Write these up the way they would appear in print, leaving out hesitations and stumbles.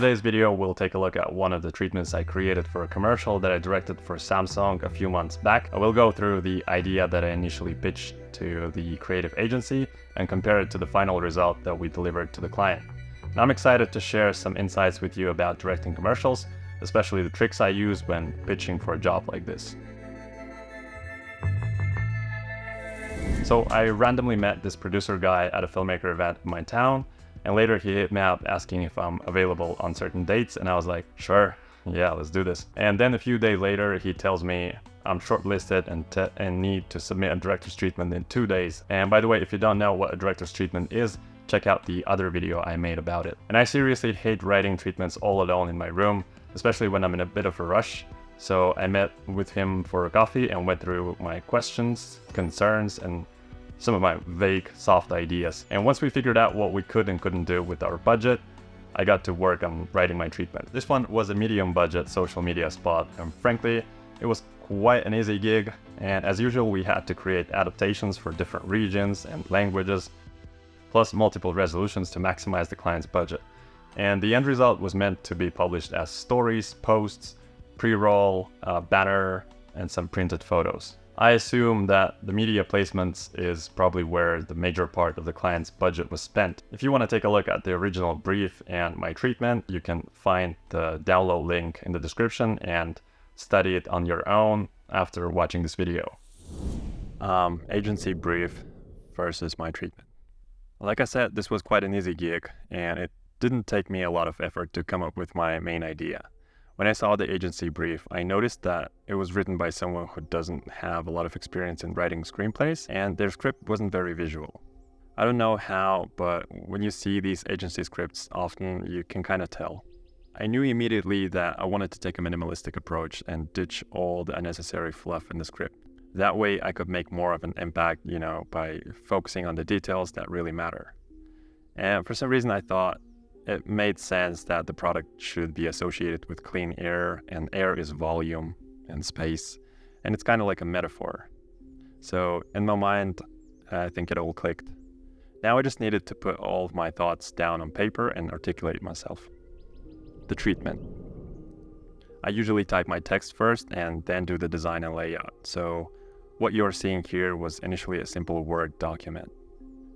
today's video, we'll take a look at one of the treatments I created for a commercial that I directed for Samsung a few months back. I will go through the idea that I initially pitched to the creative agency and compare it to the final result that we delivered to the client. And I'm excited to share some insights with you about directing commercials, especially the tricks I use when pitching for a job like this. So I randomly met this producer guy at a filmmaker event in my town, and later he hit me up asking if I'm available on certain dates, and I was like, sure, yeah, let's do this. And then a few days later, he tells me I'm shortlisted and need to submit a director's treatment in 2 days. And by the way, if you don't know what a director's treatment is, check out the other video I made about it. And I seriously hate writing treatments all alone in my room, especially when I'm in a bit of a rush. So I met with him for a coffee and went through my questions, concerns, and some of my vague, soft ideas. And once we figured out what we could and couldn't do with our budget, I got to work on writing my treatment. This one was a medium budget social media spot, and frankly, it was quite an easy gig. And as usual, we had to create adaptations for different regions and languages, plus multiple resolutions to maximize the client's budget. And the end result was meant to be published as stories, posts, pre-roll, banner, and some printed photos. I assume that the media placements is probably where the major part of the client's budget was spent. If you want to take a look at the original brief and my treatment, you can find the download link in the description and study it on your own after watching this video. Agency brief versus my treatment. Like I said, this was quite an easy gig, and it didn't take me a lot of effort to come up with my main idea. When I saw the agency brief, I noticed that it was written by someone who doesn't have a lot of experience in writing screenplays, and their script wasn't very visual. I don't know how, but when you see these agency scripts, often you can kind of tell. I knew immediately that I wanted to take a minimalistic approach and ditch all the unnecessary fluff in the script. That way I could make more of an impact, by focusing on the details that really matter. And for some reason I thought it made sense that the product should be associated with clean air, and air is volume and space, and it's kind of like a metaphor. So in my mind, I think it all clicked. Now I just needed to put all of my thoughts down on paper and articulate myself. The treatment. I usually type my text first and then do the design and layout. So what you're seeing here was initially a simple Word document.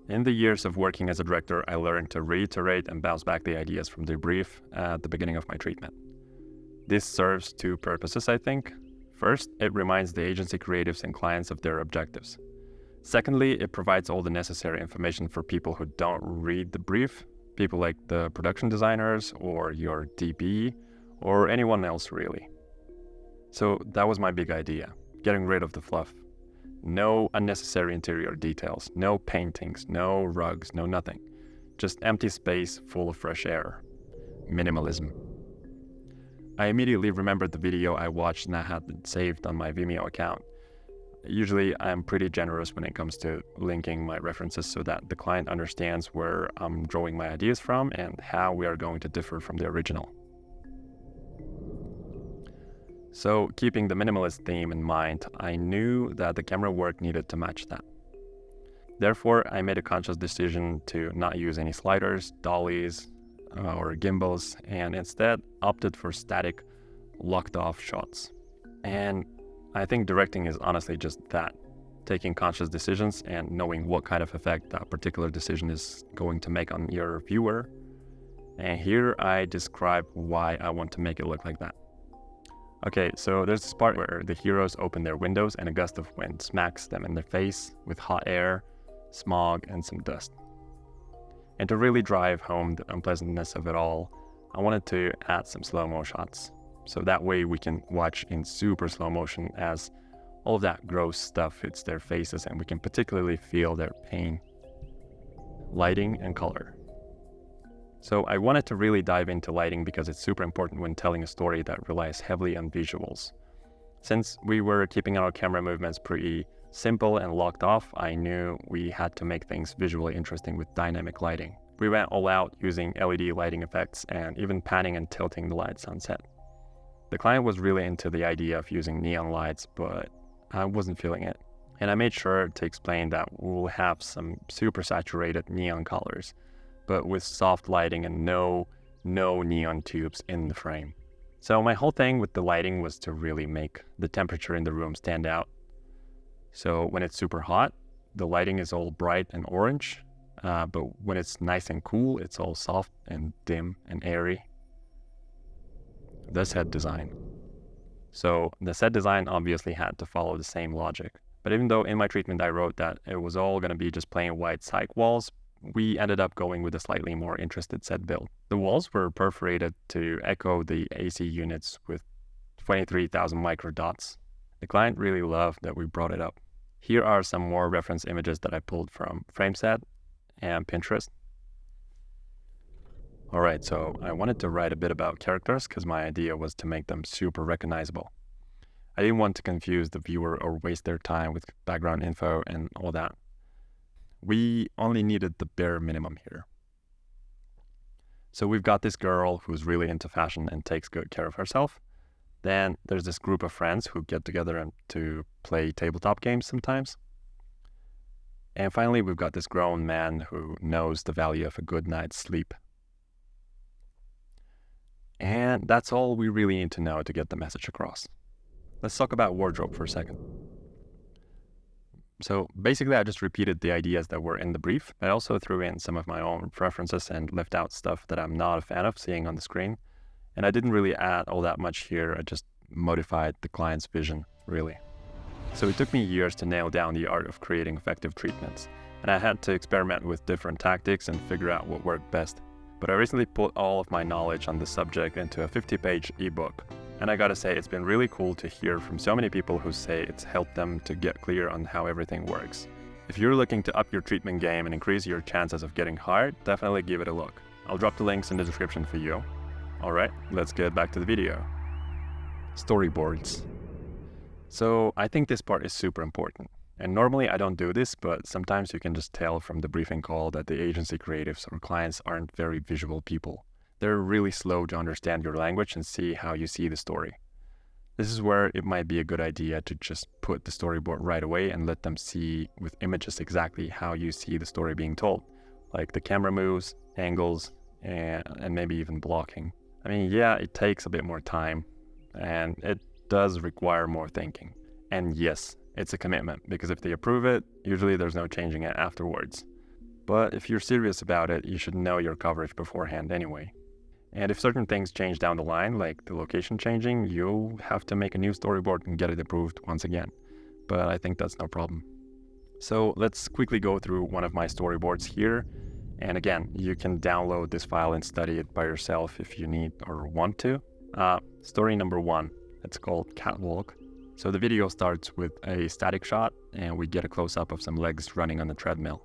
In the years of working as a director, I learned to reiterate and bounce back the ideas from the brief at the beginning of my treatment. This serves two purposes, I think. First, it reminds the agency creatives and clients of their objectives. Secondly, it provides all the necessary information for people who don't read the brief, people like the production designers or your DP or anyone else really. So that was my big idea, getting rid of the fluff. No unnecessary interior details, no paintings, no rugs, no nothing. Just empty space full of fresh air. Minimalism. I immediately remembered the video I watched and I had it saved on my Vimeo account. Usually I'm pretty generous when it comes to linking my references so that the client understands where I'm drawing my ideas from and how we are going to differ from the original. So, keeping the minimalist theme in mind, I knew that the camera work needed to match that. Therefore, I made a conscious decision to not use any sliders, dollies, or gimbals, and instead opted for static, locked-off shots. And I think directing is honestly just that, taking conscious decisions and knowing what kind of effect that particular decision is going to make on your viewer. And here I describe why I want to make it look like that. Okay, so there's this part where the heroes open their windows and a gust of wind smacks them in the face with hot air, smog, and some dust. And to really drive home the unpleasantness of it all, I wanted to add some slow-mo shots. So that way we can watch in super slow motion as all of that gross stuff hits their faces and we can particularly feel their pain. Lighting and color. So I wanted to really dive into lighting because it's super important when telling a story that relies heavily on visuals. Since we were keeping our camera movements pretty simple and locked off, I knew we had to make things visually interesting with dynamic lighting. We went all out using LED lighting effects and even panning and tilting the lights on set. The client was really into the idea of using neon lights, but I wasn't feeling it. And I made sure to explain that we'll have some super saturated neon colors, but with soft lighting and no no neon tubes in the frame. So my whole thing with the lighting was to really make the temperature in the room stand out. So when it's super hot, the lighting is all bright and orange, but when it's nice and cool, it's all soft and dim and airy. The set design. So the set design obviously had to follow the same logic. But even though in my treatment I wrote that it was all going to be just plain white cyc walls, we ended up going with a slightly more interested set build. The walls were perforated to echo the AC units with 23,000 micro dots. The client really loved that we brought it up. Here are some more reference images that I pulled from FrameSet and Pinterest. Alright, so I wanted to write a bit about characters because my idea was to make them super recognizable. I didn't want to confuse the viewer or waste their time with background info and all that. We only needed the bare minimum here. So we've got this girl who's really into fashion and takes good care of herself. Then there's this group of friends who get together and to play tabletop games sometimes. And finally, we've got this grown man who knows the value of a good night's sleep. And that's all we really need to know to get the message across. Let's talk about wardrobe for a second. So basically, I just repeated the ideas that were in the brief. I also threw in some of my own preferences and left out stuff that I'm not a fan of seeing on the screen. And I didn't really add all that much here. I just modified the client's vision, really. So it took me years to nail down the art of creating effective treatments. And I had to experiment with different tactics and figure out what worked best. But I recently put all of my knowledge on the subject into a 50-page ebook. And I gotta say, it's been really cool to hear from so many people who say it's helped them to get clear on how everything works. If you're looking to up your treatment game and increase your chances of getting hired, definitely give it a look. I'll drop the links in the description for you. Alright, let's get back to the video. Storyboards. So I think this part is super important. And normally I don't do this, but sometimes you can just tell from the briefing call that the agency creatives or clients aren't very visual people. They're really slow to understand your language and see how you see the story. This is where it might be a good idea to just put the storyboard right away and let them see with images exactly how you see the story being told, like the camera moves, angles, and maybe even blocking. I mean, yeah, it takes a bit more time and it does require more thinking. And yes, it's a commitment because if they approve it, usually there's no changing it afterwards. But if you're serious about it, you should know your coverage beforehand anyway. And if certain things change down the line, like the location changing, you'll have to make a new storyboard and get it approved once again. But I think that's no problem. So let's quickly go through one of my storyboards here. And again, you can download this file and study it by yourself if you need or want to. Story number 1, it's called Catwalk. So the video starts with a static shot and we get a close-up of some legs running on the treadmill.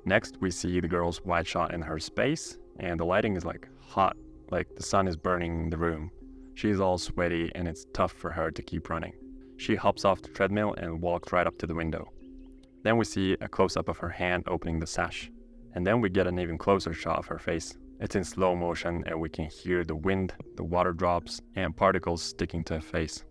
Next, we see the girl's wide shot in her space and the lighting is like hot, like the sun is burning the room. She's all sweaty and it's tough for her to keep running. She hops off the treadmill and walks right up to the window. Then we see a close-up of her hand opening the sash. And then we get an even closer shot of her face. It's in slow motion and we can hear the wind, the water drops, and particles sticking to her face.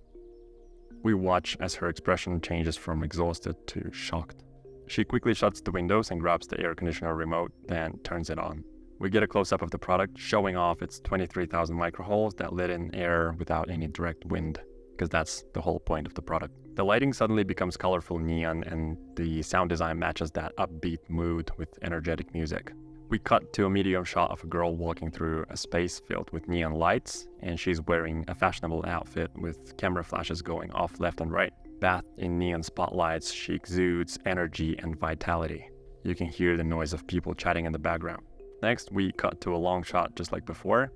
We watch as her expression changes from exhausted to shocked. She quickly shuts the windows and grabs the air conditioner remote, then turns it on. We get a close-up of the product showing off its 23,000 microholes that let in air without any direct wind, because that's the whole point of the product. The lighting suddenly becomes colorful neon and the sound design matches that upbeat mood with energetic music. We cut to a medium shot of a girl walking through a space filled with neon lights, and she's wearing a fashionable outfit with camera flashes going off left and right. Bathed in neon spotlights, she exudes energy and vitality. You can hear the noise of people chatting in the background. Next, we cut to a long shot just like before,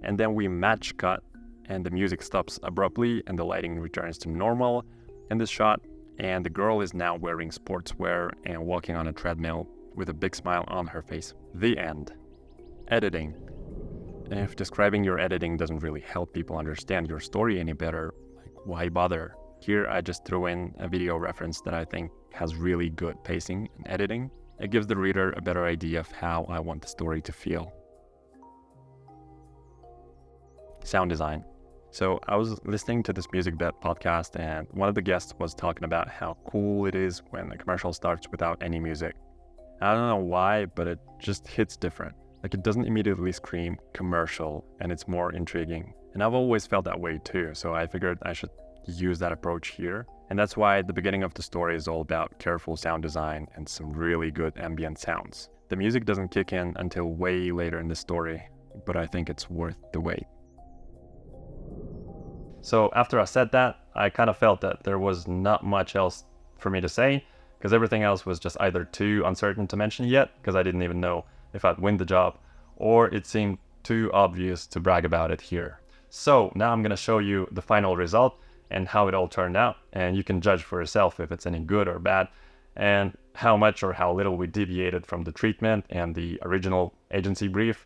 and then we match cut, and the music stops abruptly and the lighting returns to normal in this shot, and the girl is now wearing sportswear and walking on a treadmill with a big smile on her face. The end. Editing. If describing your editing doesn't really help people understand your story any better, like why bother? Here I just threw in a video reference that I think has really good pacing and editing. It gives the reader a better idea of how I want the story to feel. Sound design. So I was listening to this Music Bet podcast and one of the guests was talking about how cool it is when a commercial starts without any music. I don't know why, but it just hits different. Like, it doesn't immediately scream commercial, and it's more intriguing. And I've always felt that way too, so I figured I should use that approach here. And that's why the beginning of the story is all about careful sound design and some really good ambient sounds. The music doesn't kick in until way later in the story, but I think it's worth the wait. So after I said that, I kind of felt that there was not much else for me to say, because everything else was just either too uncertain to mention yet, because I didn't even know if I'd win the job, or it seemed too obvious to brag about it here. So now I'm going to show you the final result and how it all turned out, and you can judge for yourself if it's any good or bad, and how much or how little we deviated from the treatment and the original agency brief.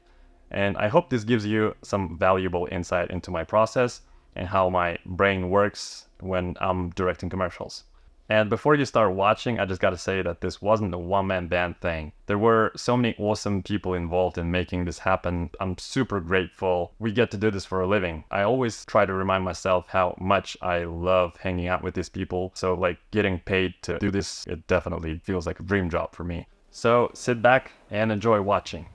And I hope this gives you some valuable insight into my process and how my brain works when I'm directing commercials. And before you start watching, I just gotta say that this wasn't a one-man band thing. There were so many awesome people involved in making this happen. I'm super grateful. We get to do this for a living. I always try to remind myself how much I love hanging out with these people. So like getting paid to do this, it definitely feels like a dream job for me. So sit back and enjoy watching.